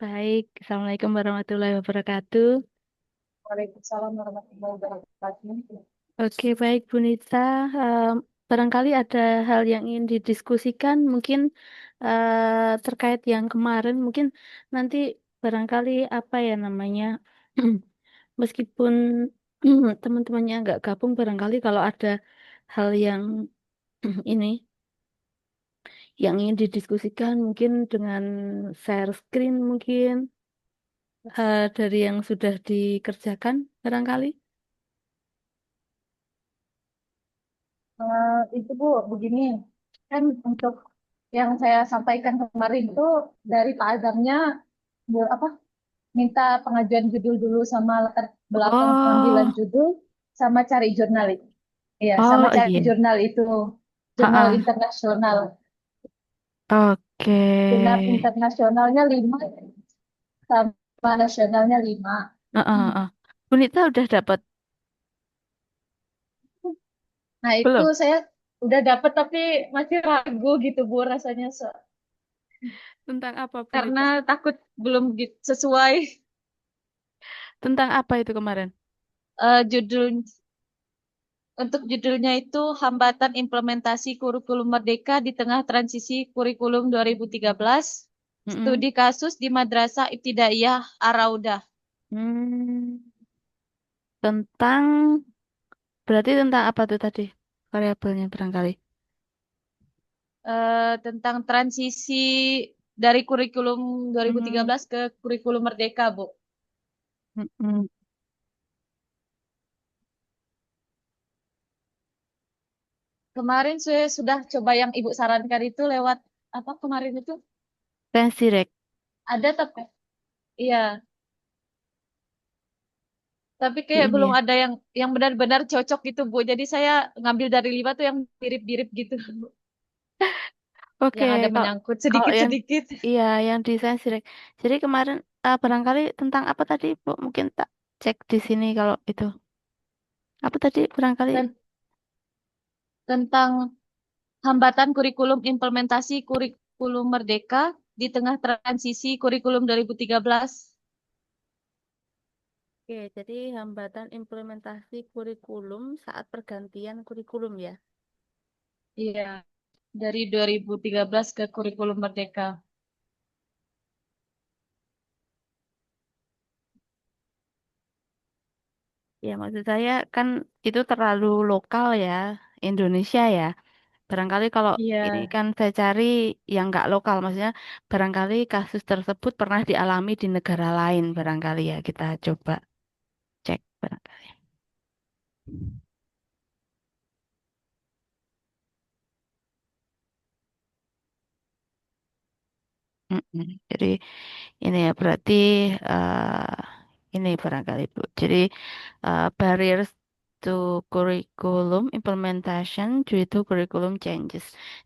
Baik, Assalamualaikum warahmatullahi wabarakatuh. Waalaikumsalam warahmatullahi wabarakatuh. Oke, baik Bu Nita. Em, Barangkali ada hal yang ingin didiskusikan, mungkin terkait yang kemarin, mungkin nanti barangkali apa ya namanya, meskipun teman-temannya nggak gabung, barangkali kalau ada hal yang ini, yang ingin didiskusikan, mungkin dengan share screen mungkin dari yang sudah dikerjakan, barangkali. Itu Bu, begini, kan untuk yang saya sampaikan kemarin itu dari Pak Adamnya apa minta pengajuan judul dulu sama latar belakang pengambilan Oh, judul sama cari jurnal itu. Iya, sama oh cari iya. jurnal itu, jurnal Ha-ah. internasional. Oke. Jurnal internasionalnya 5 sama nasionalnya 5. Heeh, heeh. Bunita udah dapat Nah, itu belum? saya udah dapet tapi masih ragu gitu Bu rasanya Tentang apa karena Bunita? takut belum sesuai. Tentang apa itu kemarin? Judul untuk judulnya itu Hambatan Implementasi Kurikulum Merdeka di Tengah Transisi Kurikulum 2013, Mm-mm. Studi Kasus di Madrasah Ibtidaiyah Araudah. Hmm, tentang berarti tentang apa tuh tadi? Variabelnya barangkali. Tentang transisi dari kurikulum Hmm, 2013 ke kurikulum Merdeka, Bu. mm-mm. Kemarin saya sudah coba yang Ibu sarankan itu lewat apa kemarin itu? Sensirek. Ada tapi iya, tapi kayak Ini belum ya. ada yang benar-benar cocok gitu, Bu. Jadi saya ngambil dari 5 tuh yang mirip-mirip gitu. Oke, Yang ada kalau menyangkut kalau yang sedikit-sedikit. iya yang di Sensirek. Jadi kemarin barangkali tentang apa tadi, Bu? Mungkin tak cek di sini kalau itu. Apa tadi barangkali? Dan tentang hambatan kurikulum implementasi kurikulum Merdeka di tengah transisi kurikulum 2013. Oke, jadi hambatan implementasi kurikulum saat pergantian kurikulum ya. Iya, dari 2013 ke kurikulum Merdeka. Ya, maksud saya kan itu terlalu lokal ya, Indonesia ya. Barangkali kalau ini Iya, kan saya cari yang nggak lokal, maksudnya barangkali kasus tersebut pernah dialami di negara lain, barangkali ya kita coba cek barangkali. Mm-mm. Jadi ini ya berarti ini barangkali Bu. Jadi barriers to curriculum implementation due to curriculum changes.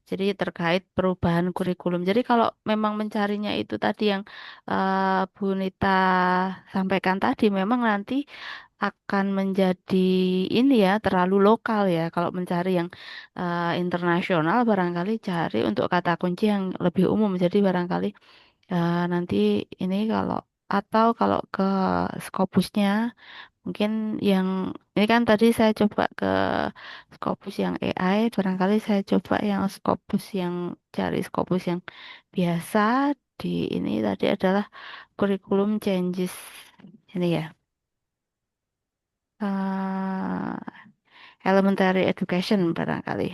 Jadi terkait perubahan kurikulum. Jadi kalau memang mencarinya itu tadi yang Bu Nita sampaikan tadi, memang nanti akan menjadi ini ya terlalu lokal ya. Kalau mencari yang internasional, barangkali cari untuk kata kunci yang lebih umum. Jadi barangkali nanti ini kalau atau kalau ke Scopusnya mungkin yang ini kan tadi saya coba ke Scopus yang AI, barangkali saya coba yang Scopus yang cari Scopus yang biasa di ini tadi adalah curriculum changes ini ya. eh Elementary education barangkali.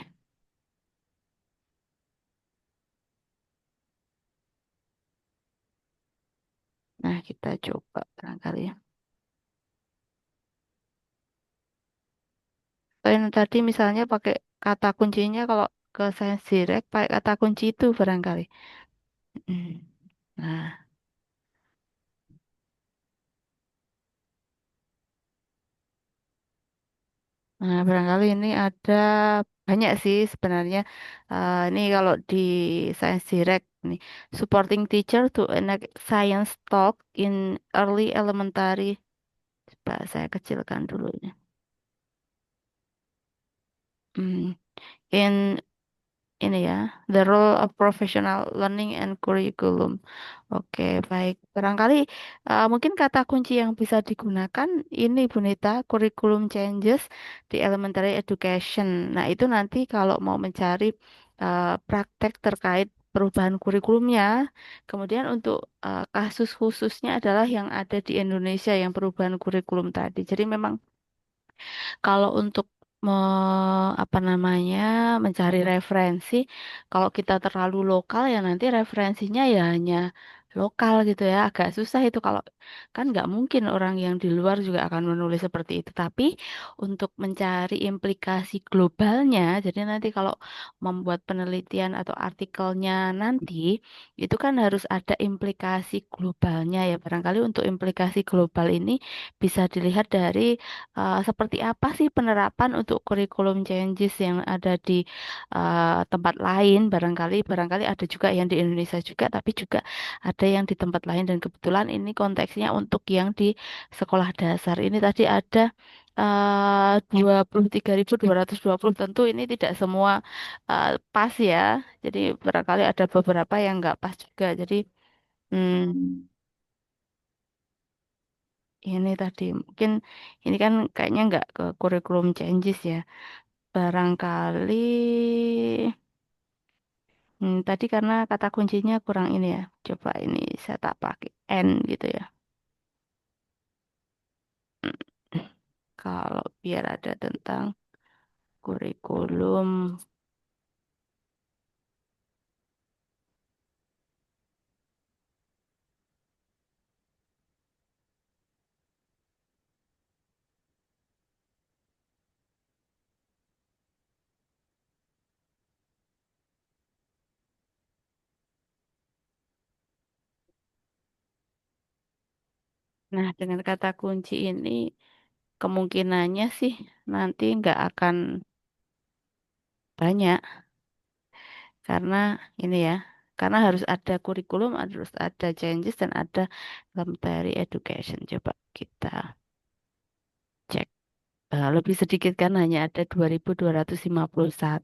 Nah, kita coba barangkali ya. Yang tadi misalnya pakai kata kuncinya kalau ke Science Direct pakai kata kunci itu barangkali. Mm. Nah, barangkali ini ada banyak sih sebenarnya. Ini kalau di Science Direct nih, supporting teacher to enact science talk in early elementary. Coba saya kecilkan dulu ya. Hmm. In ini ya, the role of professional learning and curriculum. Oke, baik. Barangkali mungkin kata kunci yang bisa digunakan ini Bu Nita, curriculum changes di elementary education. Nah, itu nanti kalau mau mencari praktek terkait perubahan kurikulumnya. Kemudian untuk kasus khususnya adalah yang ada di Indonesia yang perubahan kurikulum tadi. Jadi memang kalau untuk apa namanya mencari referensi, kalau kita terlalu lokal ya nanti referensinya ya hanya lokal gitu ya, agak susah itu kalau kan nggak mungkin orang yang di luar juga akan menulis seperti itu. Tapi untuk mencari implikasi globalnya, jadi nanti kalau membuat penelitian atau artikelnya nanti itu kan harus ada implikasi globalnya ya. Barangkali untuk implikasi global ini bisa dilihat dari seperti apa sih penerapan untuk kurikulum changes yang ada di tempat lain barangkali ada juga yang di Indonesia juga tapi juga ada yang di tempat lain dan kebetulan ini konteksnya untuk yang di sekolah dasar ini tadi ada 23.220 tentu ini tidak semua pas ya jadi barangkali ada beberapa yang nggak pas juga jadi hmm, ini tadi mungkin ini kan kayaknya nggak ke kurikulum changes ya. Barangkali tadi karena kata kuncinya kurang ini ya. Coba ini saya tak pakai N gitu ya. Hmm, Kalau biar ada tentang kurikulum. Nah, dengan kata kunci ini kemungkinannya sih nanti nggak akan banyak karena ini ya. Karena harus ada kurikulum, harus ada changes dan ada elementary education. Coba kita cek. Lebih sedikit kan hanya ada 2.251.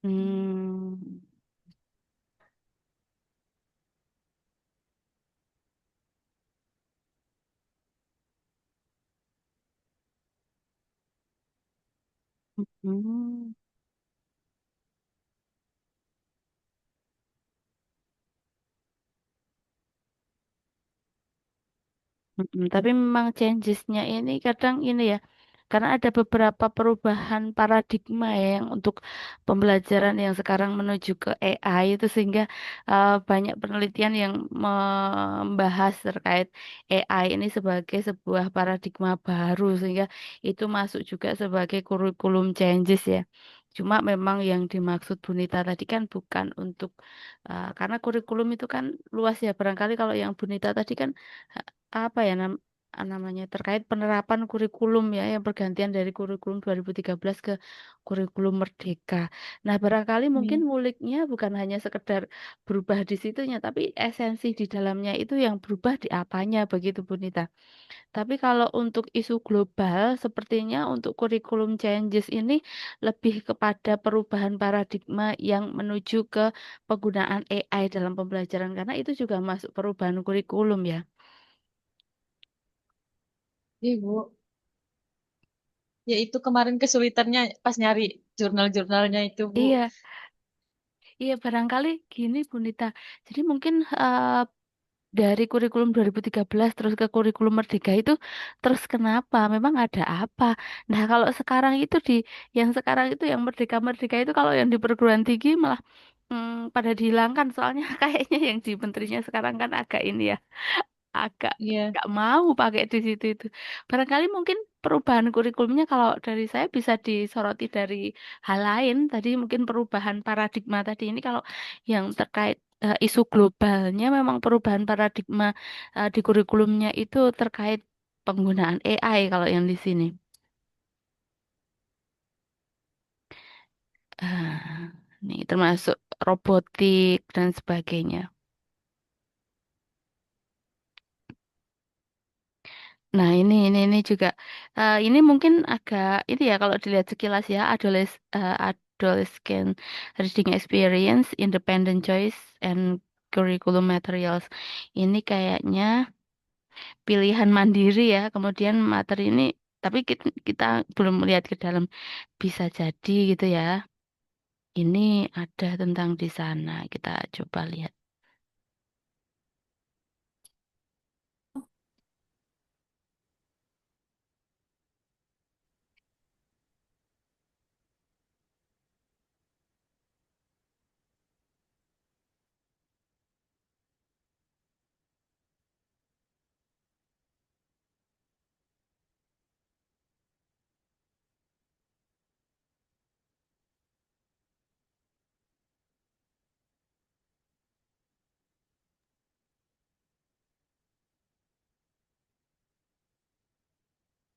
Hmm, hmm, tapi memang changesnya ini kadang ini ya, karena ada beberapa perubahan paradigma ya yang untuk pembelajaran yang sekarang menuju ke AI itu sehingga banyak penelitian yang membahas terkait AI ini sebagai sebuah paradigma baru sehingga itu masuk juga sebagai kurikulum changes ya. Cuma memang yang dimaksud Bunita tadi kan bukan untuk karena kurikulum itu kan luas ya. Barangkali kalau yang Bunita tadi kan apa ya namanya terkait penerapan kurikulum ya yang pergantian dari kurikulum 2013 ke kurikulum Merdeka. Nah, barangkali mungkin Hmm. nguliknya bukan hanya sekedar berubah di situnya, tapi esensi di dalamnya itu yang berubah di apanya begitu Bu Nita. Tapi kalau untuk isu global, sepertinya untuk kurikulum changes ini lebih kepada perubahan paradigma yang menuju ke penggunaan AI dalam pembelajaran karena itu juga masuk perubahan kurikulum ya. Ibu, ya itu kemarin kesulitannya pas nyari jurnal-jurnalnya itu, Bu. Iya, iya barangkali gini Bu Nita. Jadi mungkin dari kurikulum 2013 terus ke kurikulum Merdeka itu terus kenapa? Memang ada apa? Nah, kalau sekarang itu yang sekarang itu yang Merdeka-Merdeka itu kalau yang di perguruan tinggi malah pada dihilangkan soalnya kayaknya yang di menterinya sekarang kan agak ini ya agak Iya. nggak mau pakai di situ itu. Barangkali mungkin perubahan kurikulumnya kalau dari saya bisa disoroti dari hal lain. Tadi mungkin perubahan paradigma tadi ini kalau yang terkait isu globalnya memang perubahan paradigma di kurikulumnya itu terkait penggunaan AI kalau yang di sini. Ah, Nih termasuk robotik dan sebagainya. Nah, ini juga ini mungkin agak ini ya kalau dilihat sekilas ya dual scan reading experience, independent choice, and curriculum materials. Ini kayaknya pilihan mandiri ya. Kemudian materi ini, tapi kita belum melihat ke dalam. Bisa jadi gitu ya. Ini ada tentang di sana. Kita coba lihat.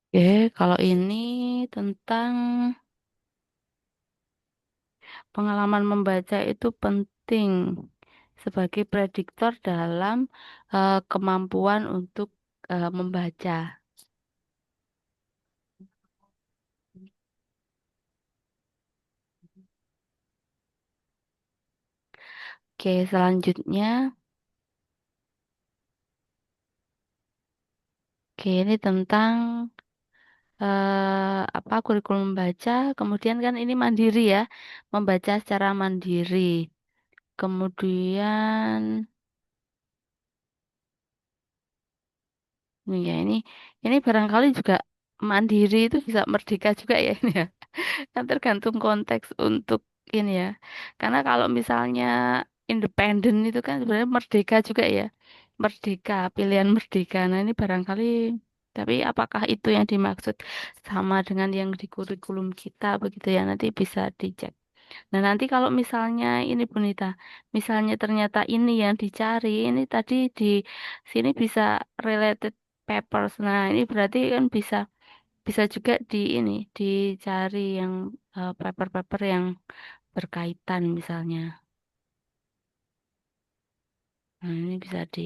Oke, kalau ini tentang pengalaman membaca itu penting sebagai prediktor dalam kemampuan untuk membaca. Oke, selanjutnya, oke ini tentang apa kurikulum membaca. Kemudian kan ini mandiri ya, membaca secara mandiri. Kemudian, nih ya ini barangkali juga mandiri itu bisa merdeka juga ya ini ya. Kan tergantung konteks untuk ini ya. Karena kalau misalnya independen itu kan sebenarnya merdeka juga ya. Merdeka, pilihan merdeka. Nah, ini barangkali tapi apakah itu yang dimaksud sama dengan yang di kurikulum kita begitu ya? Nanti bisa dicek. Nah, nanti kalau misalnya ini Bunita, misalnya ternyata ini yang dicari, ini tadi di sini bisa related papers. Nah, ini berarti kan bisa juga di ini dicari yang paper-paper yang berkaitan misalnya. Nah, ini bisa di.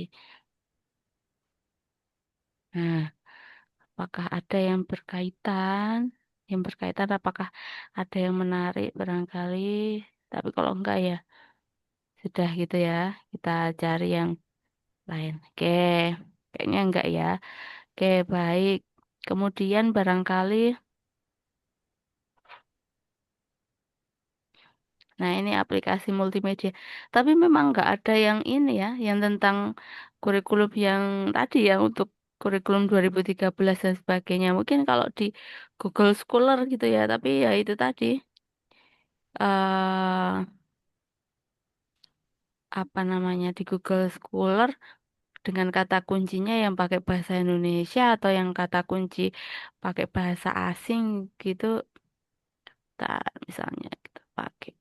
Nah, apakah ada yang berkaitan? Yang berkaitan apakah ada yang menarik barangkali? Tapi kalau enggak ya sudah gitu ya. Kita cari yang lain. Oke, kayaknya enggak ya. Oke, baik. Kemudian barangkali. Nah, ini aplikasi multimedia. Tapi memang nggak ada yang ini ya, yang tentang kurikulum yang tadi ya untuk kurikulum 2013 dan sebagainya. Mungkin kalau di Google Scholar gitu ya, tapi ya itu tadi eh apa namanya di Google Scholar dengan kata kuncinya yang pakai bahasa Indonesia atau yang kata kunci pakai bahasa asing gitu, tak misalnya kita pakai.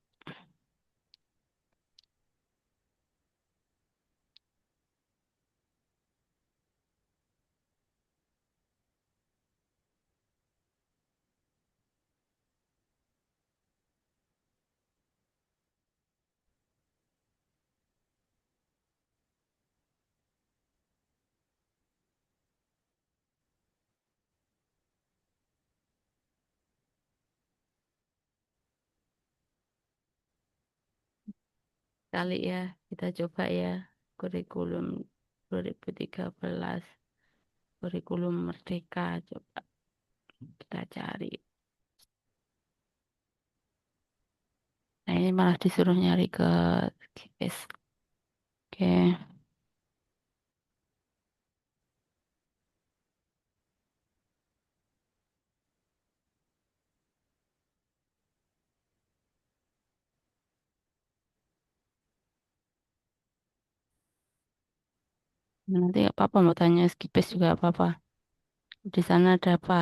Kali ya, kita coba ya kurikulum 2013, kurikulum Merdeka, coba kita cari. Nah ini malah disuruh nyari ke GPS. Oke, nanti nggak apa-apa mau tanya GPS juga apa-apa. Di sana ada apa?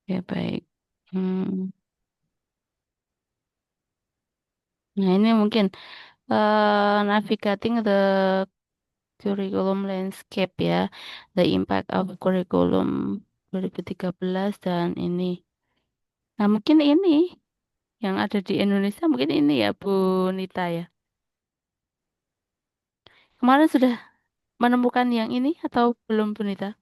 Ya baik. Hmm. Nah ini mungkin. Navigating the curriculum landscape ya, the impact of curriculum 2013 dan ini. Nah, mungkin ini yang ada di Indonesia mungkin ini ya Bu Nita ya. Kemarin sudah menemukan yang ini atau belum Bu Nita?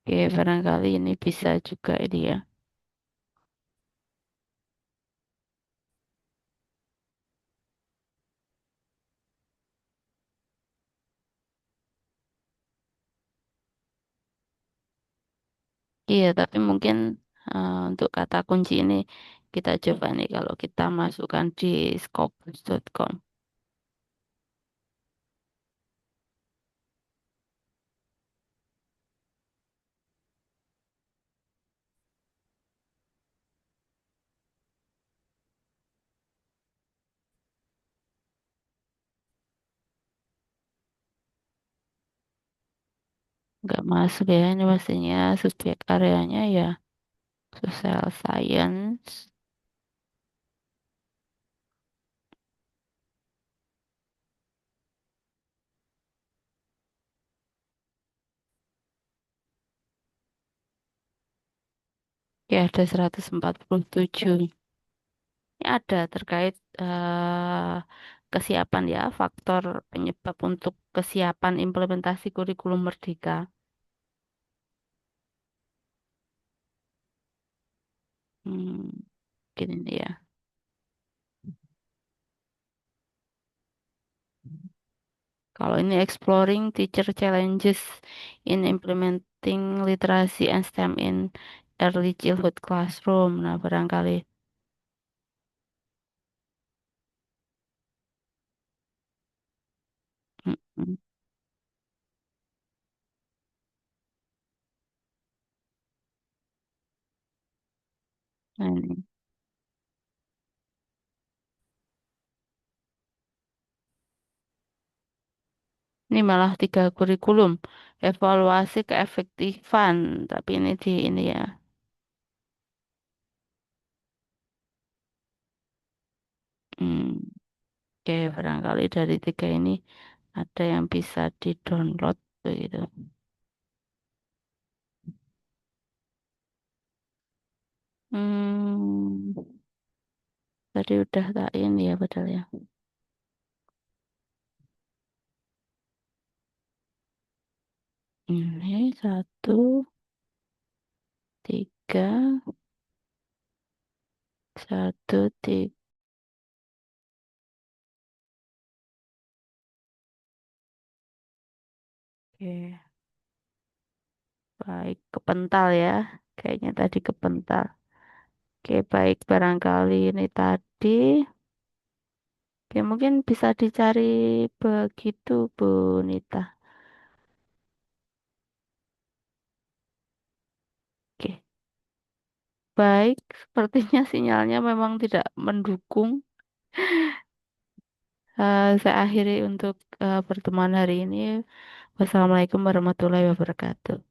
Oke, barangkali ini bisa juga ini ya. Iya, tapi mungkin untuk kata kunci ini kita coba nih kalau kita masukkan di scopus.com. Nggak masuk ya, ini mestinya subjek areanya ya social science. Ya ada 147. Ini ada terkait kesiapan ya, faktor penyebab untuk kesiapan implementasi kurikulum Merdeka. Hmm, gini nih ya. Kalau ini exploring teacher challenges in implementing literacy and STEM in early childhood classroom. Nah, barangkali. Mm-mm. Nah, ini malah 3 kurikulum. Evaluasi keefektifan. Tapi ini di ini ya. Hmm, oke, barangkali dari 3 ini ada yang bisa di-download begitu. Hmm, tadi udah tak ini ya padahal ya. Ini 1, 3, 1, 3. Oke, baik kepental ya. Kayaknya tadi kepental. Oke, baik barangkali ini tadi. Oke, mungkin bisa dicari begitu, Bu Nita. Oke, baik. Sepertinya sinyalnya memang tidak mendukung. Saya akhiri untuk pertemuan hari ini. Wassalamualaikum warahmatullahi wabarakatuh.